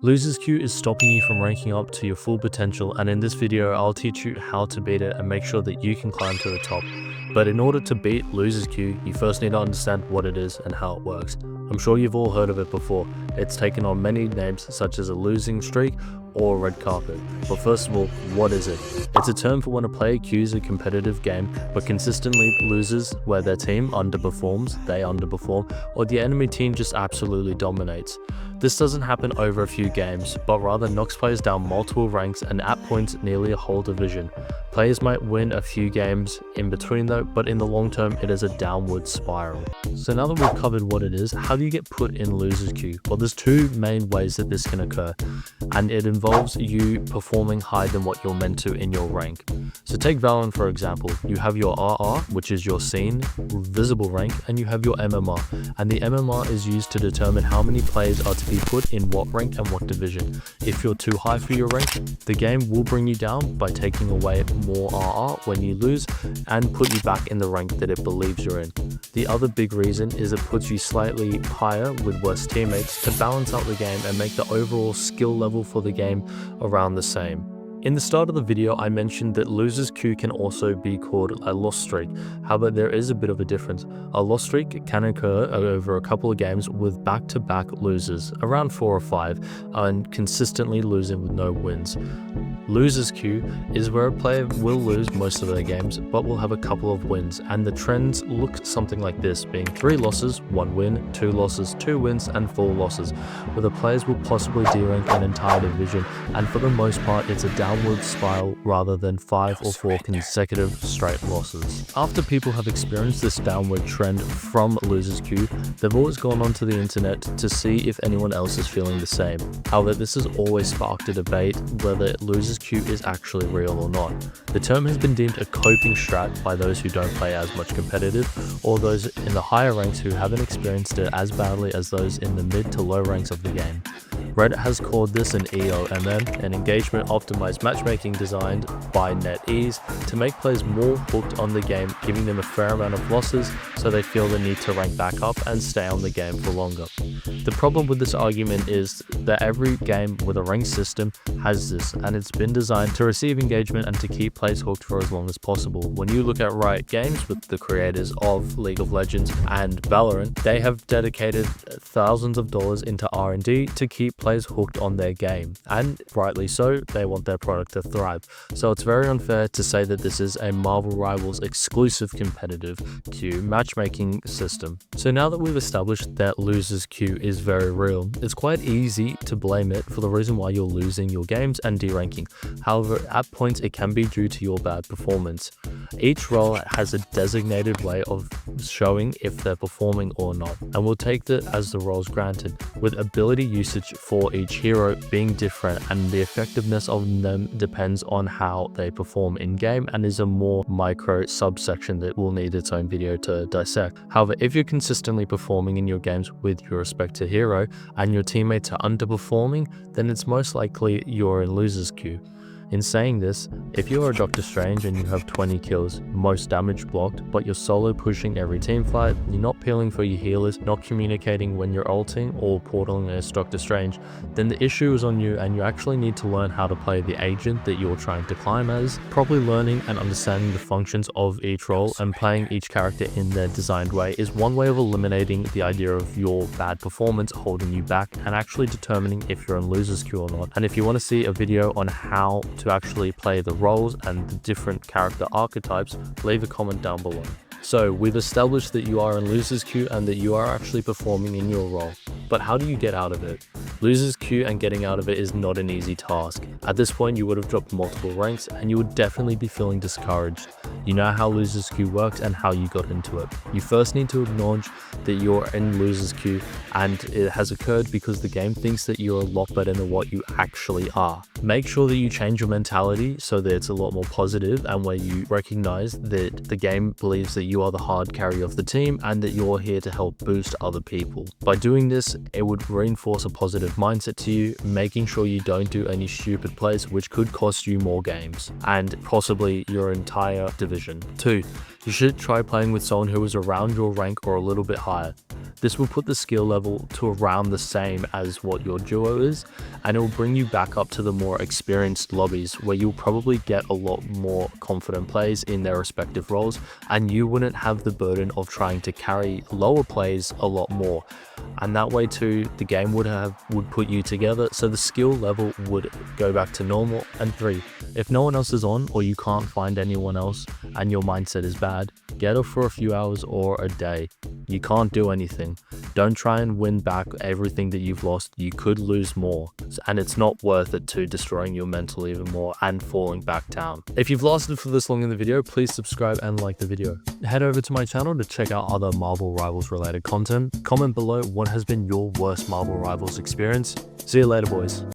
Losers Queue is stopping you from ranking up to your full potential, and in this video I'll teach you how to beat it and make sure that you can climb to the top. But in order to beat Losers Queue, you first need to understand what it is and how it works. I'm sure you've all heard of it before. It's taken on many names such as a losing streak or red carpet. But first of all, what is it? It's a term for when a player queues a competitive game but consistently loses, where their team underperforms, they underperform, or the enemy team just absolutely dominates. This doesn't happen over a few games, but rather knocks players down multiple ranks and at points nearly a whole division. Players might win a few games in between though, but in the long term it is a downward spiral. So now that we've covered what it is, how do you get put in Losers Queue? Well, there's two main ways that this can occur, and it involves you performing higher than what you're meant to in your rank. So take Valorant for example. You have your RR, which is your seen visible rank, and you have your MMR, and the MMR is used to determine how many players are to be put in what rank and what division. If you're too high for your rank, the game will bring you down by taking away more RR when you lose and put you back in the rank that it believes you're in. The other big reason is it puts you slightly higher with worse teammates to balance out the game and make the overall skill level for the game around the same. In the start of the video, I mentioned that Losers Queue can also be called a loss streak. However, there is a bit of a difference. A loss streak can occur over a couple of games with back-to-back losers, around 4 or 5, and consistently losing with no wins. Losers Queue is where a player will lose most of their games, but will have a couple of wins, and the trends look something like this, being 3 losses, 1 win, 2 losses, 2 wins, and 4 losses, where the players will possibly derank an entire division, and for the most part it's a downward spiral rather than 5 or 4 consecutive straight losses. After people have experienced this downward trend from Losers Queue, they've always gone onto the internet to see if anyone else is feeling the same. However, this has always sparked a debate whether Losers Queue is actually real or not. The term has been deemed a coping strat by those who don't play as much competitive, or those in the higher ranks who haven't experienced it as badly as those in the mid to low ranks of the game. Reddit has called this an EOMM, an engagement optimized matchmaking designed by NetEase to make players more hooked on the game, giving them a fair amount of losses so they feel the need to rank back up and stay on the game for longer. The problem with this argument is that every game with a rank system has this, and it's been designed to receive engagement and to keep players hooked for as long as possible. When you look at Riot Games, with the creators of League of Legends and Valorant, they have dedicated thousands of dollars into R&D to keep players hooked on their game, and rightly so. They want their product to thrive. So it's very unfair to say that this is a Marvel Rivals exclusive competitive queue matchmaking system. So now that we've established that Losers Queue is very real, it's quite easy to blame it for the reason why you're losing your games and deranking. However, at points it can be due to your bad performance. Each role has a designated way of showing if they're performing or not, and we'll take that as the roles granted, with ability usage for each hero being different, and the effectiveness of them depends on how they perform in game and is a more micro subsection that will need its own video to dissect. However, if you're consistently performing in your games with your respective hero and your teammates are underperforming, then it's most likely you're in Losers Queue. In saying this, if you are a Doctor Strange and you have 20 kills, most damage blocked, but you're solo pushing every team fight, you're not peeling for your healers, not communicating when you're ulting or portaling as Doctor Strange, then the issue is on you, and you actually need to learn how to play the agent that you're trying to climb as. Properly learning and understanding the functions of each role and playing each character in their designed way is one way of eliminating the idea of your bad performance holding you back and actually determining if you're in Losers Queue or not. And if you want to see a video on how to actually play the roles and the different character archetypes, leave a comment down below. So we've established that you are in Losers Queue and that you are actually performing in your role. But how do you get out of it? Losers Queue and getting out of it is not an easy task. At this point you would have dropped multiple ranks and you would definitely be feeling discouraged. You know how Losers Queue works and how you got into it. You first need to acknowledge that you're in Losers Queue, and it has occurred because the game thinks that you're a lot better than what you actually are. Make sure that you change your mentality so that it's a lot more positive, and where you recognize that the game believes that you are the hard carry of the team and that you're here to help boost other people. By doing this, it would reinforce a positive mindset to you, making sure you don't do any stupid plays which could cost you more games and possibly your entire division. 2. You should try playing with someone who is around your rank or a little bit higher. This will put the skill level to around the same as what your duo is, and it will bring you back up to the more experienced lobbies where you'll probably get a lot more confident players in their respective roles, and you wouldn't have the burden of trying to carry lower players a lot more. And that way too, the game would put you together, so the skill level would go back to normal. And 3, if no one else is on or you can't find anyone else and your mindset is bad, get off for a few hours or a day. You can't do anything. Don't try and win back everything that you've lost. You could lose more, and it's not worth it to destroying your mental even more and falling back down. If you've lasted for this long in the video, please subscribe and like the video. Head over to my channel to check out other Marvel Rivals related content. Comment below what has been your worst Marvel Rivals experience. See you later, boys.